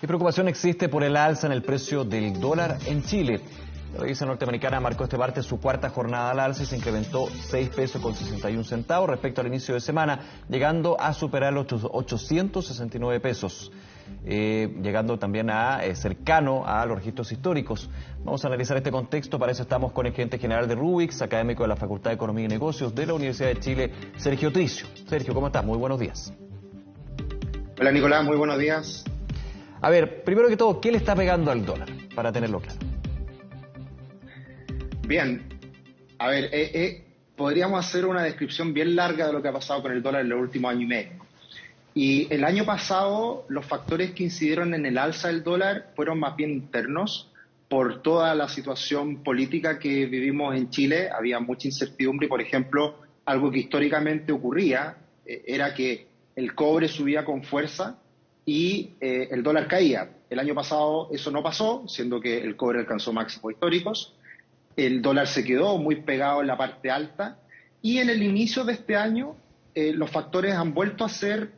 ¿Qué preocupación existe por el alza en el precio del dólar en Chile? La divisa norteamericana marcó este martes su cuarta jornada al alza y se incrementó 6 pesos con 61 centavos respecto al inicio de semana, llegando a superar los 869 pesos, llegando también a cercano a los registros históricos. Vamos a analizar este contexto, para eso estamos con el gerente general de Rubix, académico de la Facultad de Economía y Negocios de la Universidad de Chile, Sergio Tricio. Sergio, ¿cómo estás? Muy buenos días. Hola Nicolás, muy buenos días. A ver, primero que todo, ¿qué le está pegando al dólar? Para tenerlo claro. Bien, a ver, podríamos hacer una descripción bien larga de lo que ha pasado con el dólar en los últimos años y medio. Y el año pasado, los factores que incidieron en el alza del dólar fueron más bien internos por toda la situación política que vivimos en Chile. Había mucha incertidumbre y, por ejemplo, algo que históricamente ocurría era que el cobre subía con fuerza y el dólar caía. El año pasado eso no pasó, siendo que el cobre alcanzó máximos históricos. El dólar se quedó muy pegado en la parte alta y en el inicio de este año los factores han vuelto a ser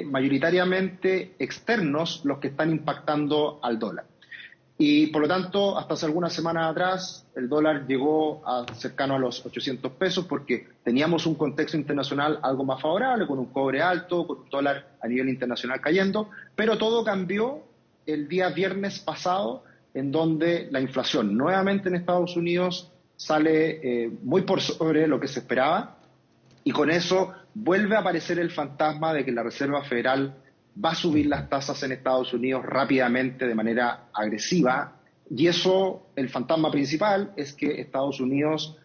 mayoritariamente externos los que están impactando al dólar. Y por lo tanto, hasta hace algunas semanas atrás, el dólar llegó cercano a los 800 pesos porque teníamos un contexto internacional algo más favorable, con un cobre alto, con un dólar a nivel internacional cayendo, pero todo cambió el día viernes pasado, en donde la inflación nuevamente en Estados Unidos sale muy por sobre lo que se esperaba, y con eso vuelve a aparecer el fantasma de que la Reserva Federal va a subir las tasas en Estados Unidos rápidamente, de manera agresiva, y eso, el fantasma principal, es que Estados Unidos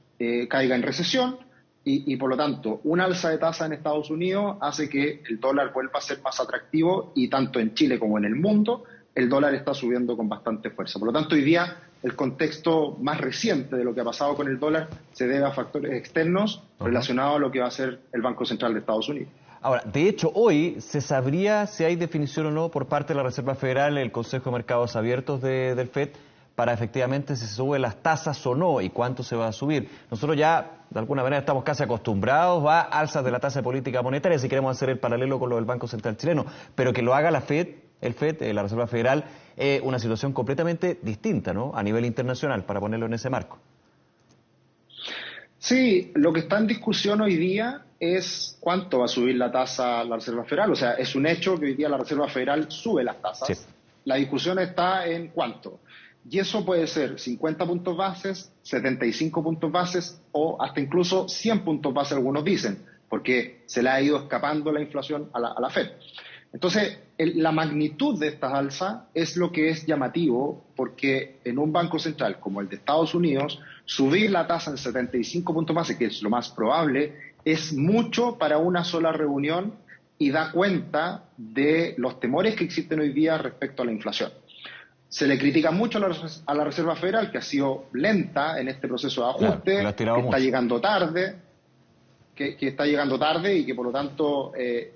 caiga en recesión, y por lo tanto, un alza de tasa en Estados Unidos hace que el dólar vuelva a ser más atractivo, y tanto en Chile como en el mundo, el dólar está subiendo con bastante fuerza. Por lo tanto, hoy día el contexto más reciente de lo que ha pasado con el dólar se debe a factores externos relacionados a lo que va a hacer el Banco Central de Estados Unidos. Ahora, de hecho, hoy se sabría si hay definición o no por parte de la Reserva Federal, el Consejo de Mercados Abiertos del FED, para efectivamente si se suben las tasas o no y cuánto se va a subir. Nosotros ya, de alguna manera, estamos casi acostumbrados a alzas de la tasa de política monetaria, si queremos hacer el paralelo con lo del Banco Central chileno, pero que lo haga la FED, el FED, la Reserva Federal, una situación completamente distinta, ¿no? A nivel internacional, para ponerlo en ese marco. Sí, lo que está en discusión hoy día es cuánto va a subir la tasa la Reserva Federal. O sea, es un hecho que hoy día la Reserva Federal sube las tasas. Sí. La discusión está en cuánto. Y eso puede ser 50 puntos bases, 75 puntos bases o hasta incluso 100 puntos bases, algunos dicen, porque se le ha ido escapando la inflación a la Fed. Entonces, la magnitud de estas alzas es lo que es llamativo, porque en un banco central como el de Estados Unidos, subir la tasa en 75 puntos base, que es lo más probable, es mucho para una sola reunión y da cuenta de los temores que existen hoy día respecto a la inflación. Se le critica mucho a la Reserva Federal, que ha sido lenta en este proceso de ajuste, claro, que está llegando tarde. Que está llegando tarde y que por lo tanto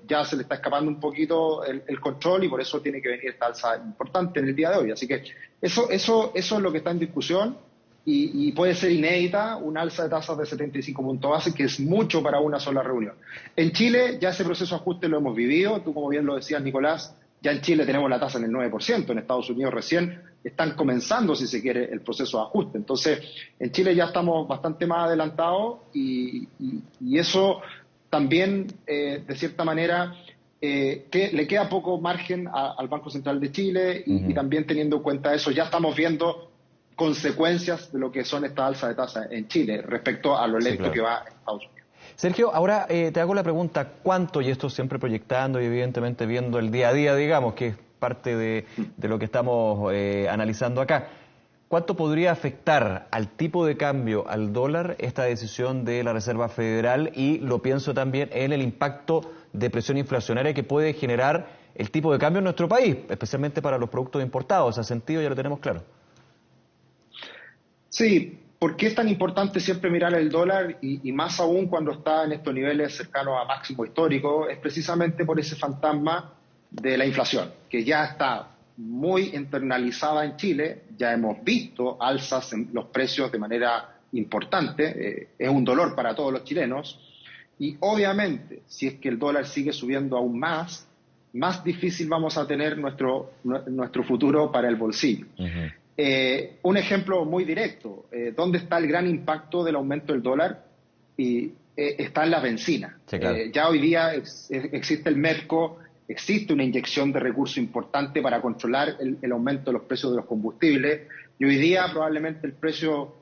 ya se le está escapando un poquito el control, y por eso tiene que venir esta alza importante en el día de hoy. Así que eso es lo que está en discusión, y puede ser inédita una alza de tasas de 75 puntos base, que es mucho para una sola reunión. En Chile ya ese proceso de ajuste lo hemos vivido, tú como bien lo decías, Nicolás, ya en Chile tenemos la tasa en el 9%, en Estados Unidos recién están comenzando, si se quiere, el proceso de ajuste. Entonces, en Chile ya estamos bastante más adelantados y eso también, de cierta manera, que le queda poco margen al Banco Central de Chile y también teniendo en cuenta eso, ya estamos viendo consecuencias de lo que son estas alzas de tasa en Chile respecto a lo lento que va en Estados Unidos. Sergio, ahora te hago la pregunta, ¿cuánto, y esto siempre proyectando y evidentemente viendo el día a día, digamos, que es parte de lo que estamos analizando acá, cuánto podría afectar al tipo de cambio, al dólar, esta decisión de la Reserva Federal? Y lo pienso también en el impacto de presión inflacionaria que puede generar el tipo de cambio en nuestro país, especialmente para los productos importados. Ese sentido ya lo tenemos claro. Sí. ¿Por qué es tan importante siempre mirar el dólar y más aún cuando está en estos niveles cercanos a máximo histórico? Es precisamente por ese fantasma de la inflación, que ya está muy internalizada en Chile. Ya hemos visto alzas en los precios de manera importante, es un dolor para todos los chilenos, y obviamente si es que el dólar sigue subiendo aún más, más difícil vamos a tener nuestro futuro para el bolsillo. Un ejemplo muy directo, ¿dónde está el gran impacto del aumento del dólar? Está en la benzina. Sí, claro. Ya hoy día existe el MEPCO, existe una inyección de recursos importante para controlar el aumento de los precios de los combustibles, y hoy día probablemente el precio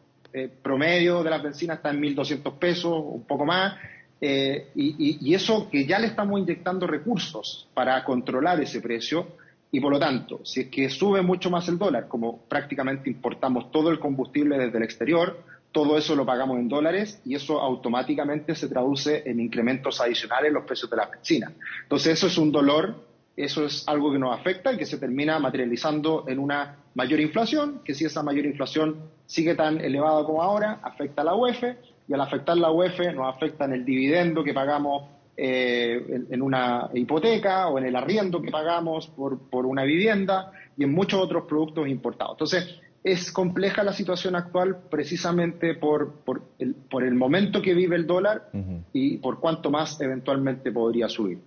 promedio de las bencinas está en 1.200 pesos, un poco más, y eso que ya le estamos inyectando recursos para controlar ese precio, y por lo tanto, si es que sube mucho más el dólar, como prácticamente importamos todo el combustible desde el exterior, todo eso lo pagamos en dólares y eso automáticamente se traduce en incrementos adicionales en los precios de la bencina. Entonces eso es un dolor, eso es algo que nos afecta y que se termina materializando en una mayor inflación, que si esa mayor inflación sigue tan elevada como ahora, afecta a la UEF, y al afectar la UEF nos afecta en el dividendo que pagamos en una hipoteca o en el arriendo que pagamos por una vivienda y en muchos otros productos importados. Entonces, es compleja la situación actual precisamente por el momento que vive el dólar y por cuánto más eventualmente podría subir.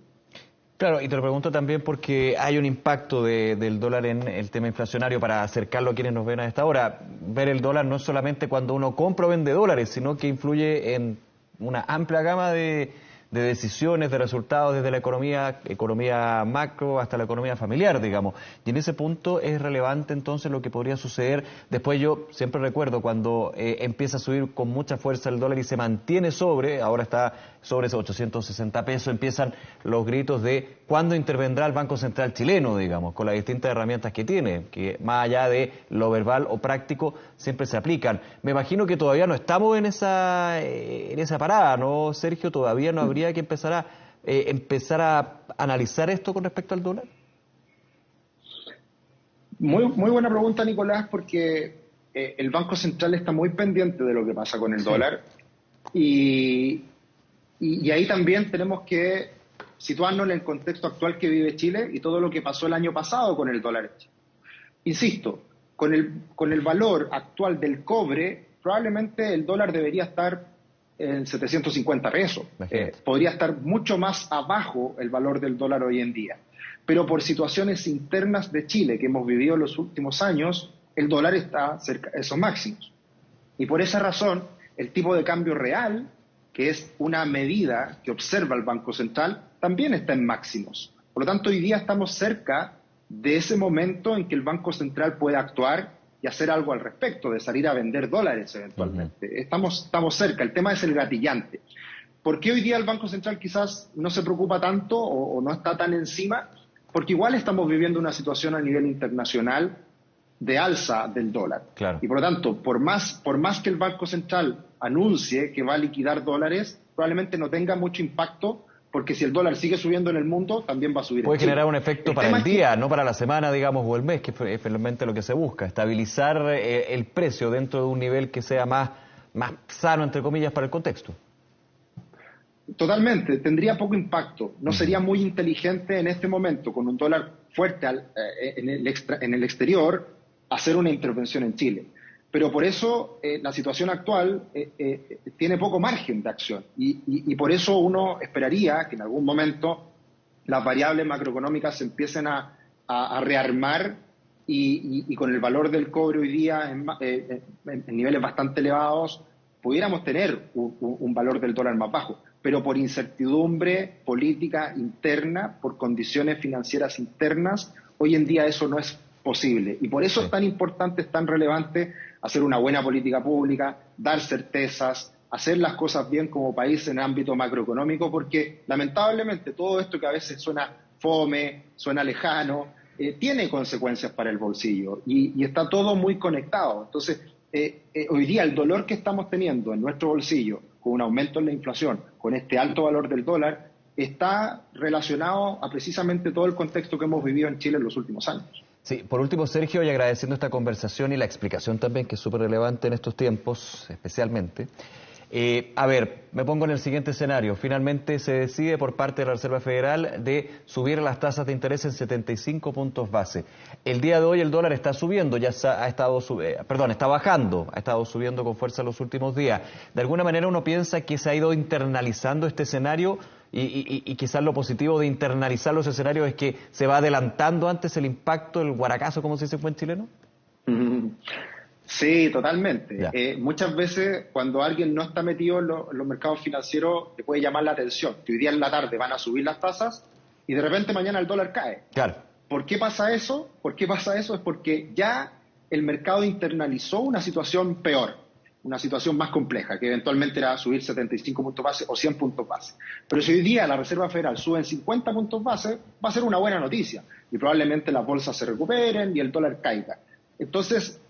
Claro, y te lo pregunto también porque hay un impacto del dólar en el tema inflacionario para acercarlo a quienes nos ven a esta hora. Ver el dólar no es solamente cuando uno compra o vende dólares, sino que influye en una amplia gama de decisiones, de resultados desde la economía macro hasta la economía familiar, digamos. Y en ese punto es relevante entonces lo que podría suceder. Después yo siempre recuerdo cuando empieza a subir con mucha fuerza el dólar y se mantiene ahora está sobre esos 860 pesos, empiezan los gritos de cuándo intervendrá el Banco Central chileno, digamos, con las distintas herramientas que tiene, que más allá de lo verbal o práctico, siempre se aplican. Me imagino que todavía no estamos en esa parada, ¿no, Sergio? Todavía no habría que empezar a analizar esto con respecto al dólar. Muy buena pregunta, Nicolás, porque el Banco Central está muy pendiente de lo que pasa con el dólar y ahí también tenemos que situarnos en el contexto actual que vive Chile y todo lo que pasó el año pasado con el dólar. Insisto, con el valor actual del cobre, probablemente el dólar debería estar en 750 pesos. Podría estar mucho más abajo el valor del dólar hoy en día. Pero por situaciones internas de Chile que hemos vivido en los últimos años, el dólar está cerca de esos máximos. Y por esa razón, el tipo de cambio real, que es una medida que observa el Banco Central, también está en máximos. Por lo tanto, hoy día estamos cerca de ese momento en que el Banco Central puede actuar y hacer algo al respecto, de salir a vender dólares eventualmente. Estamos cerca, el tema es el gatillante. ¿Por qué hoy día el Banco Central quizás no se preocupa tanto o no está tan encima? Porque igual estamos viviendo una situación a nivel internacional de alza del dólar. Claro. Y por lo tanto, por más que el Banco Central anuncie que va a liquidar dólares, probablemente no tenga mucho impacto, porque si el dólar sigue subiendo en el mundo, también va a subir. Puede generar un efecto para el día, no para la semana, digamos, o el mes, que es finalmente lo que se busca, estabilizar el precio dentro de un nivel que sea más sano, entre comillas, para el contexto. Totalmente, tendría poco impacto. No sería muy inteligente en este momento, con un dólar fuerte en el exterior, hacer una intervención en Chile. Pero por eso la situación actual tiene poco margen de acción y por eso uno esperaría que en algún momento las variables macroeconómicas se empiecen a rearmar y con el valor del cobre hoy día en niveles bastante elevados pudiéramos tener un valor del dólar más bajo. Pero por incertidumbre política interna, por condiciones financieras internas, hoy en día eso no es posible. Y por eso es tan importante, es tan relevante hacer una buena política pública, dar certezas, hacer las cosas bien como país en ámbito macroeconómico, porque lamentablemente todo esto que a veces suena fome, suena lejano, tiene consecuencias para el bolsillo y está todo muy conectado. Entonces, hoy día el dolor que estamos teniendo en nuestro bolsillo con un aumento en la inflación, con este alto valor del dólar, está relacionado a precisamente todo el contexto que hemos vivido en Chile en los últimos años. Sí, por último, Sergio, y agradeciendo esta conversación y la explicación también, que es súper relevante en estos tiempos, especialmente. A ver, me pongo en el siguiente escenario. Finalmente se decide por parte de la Reserva Federal de subir las tasas de interés en 75 puntos base. El día de hoy el dólar está subiendo, está bajando, ha estado subiendo con fuerza los últimos días. De alguna manera uno piensa que se ha ido internalizando este escenario y quizás lo positivo de internalizar los escenarios es que se va adelantando antes el impacto, el guaracazo, como se dice en buen chileno. Sí, totalmente. Muchas veces cuando alguien no está metido en los mercados financieros le puede llamar la atención, que hoy día en la tarde van a subir las tasas y de repente mañana el dólar cae. Claro. ¿Por qué pasa eso? Es porque ya el mercado internalizó una situación peor, una situación más compleja, que eventualmente era subir 75 puntos base o 100 puntos base. Pero si hoy día la Reserva Federal sube en 50 puntos base, va a ser una buena noticia y probablemente las bolsas se recuperen y el dólar caiga. Entonces,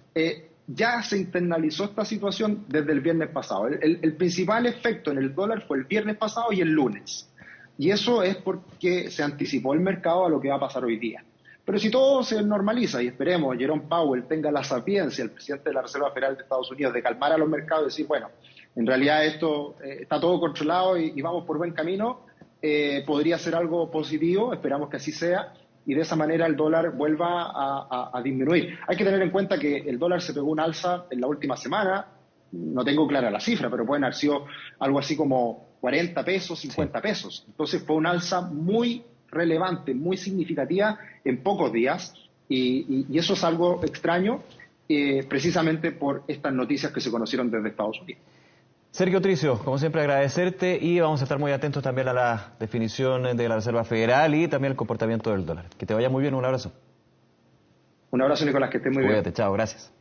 ya se internalizó esta situación desde el viernes pasado. El principal efecto en el dólar fue el viernes pasado y el lunes. Y eso es porque se anticipó el mercado a lo que va a pasar hoy día. Pero si todo se normaliza, y esperemos Jerome Powell tenga la sapiencia, el presidente de la Reserva Federal de Estados Unidos, de calmar a los mercados y decir, bueno, en realidad esto está todo controlado y vamos por buen camino, podría ser algo positivo, esperamos que así sea, y de esa manera el dólar vuelva a disminuir. Hay que tener en cuenta que el dólar se pegó un alza en la última semana, no tengo clara la cifra, pero pueden haber sido algo así como 40 pesos, 50 pesos. Entonces fue un alza muy relevante, muy significativa en pocos días, y eso es algo extraño, precisamente por estas noticias que se conocieron desde Estados Unidos. Sergio Tricio, como siempre agradecerte y vamos a estar muy atentos también a la definición de la Reserva Federal y también el comportamiento del dólar. Que te vaya muy bien, un abrazo. Un abrazo, Nicolás, que estés muy bien. Cuídate, chao, gracias.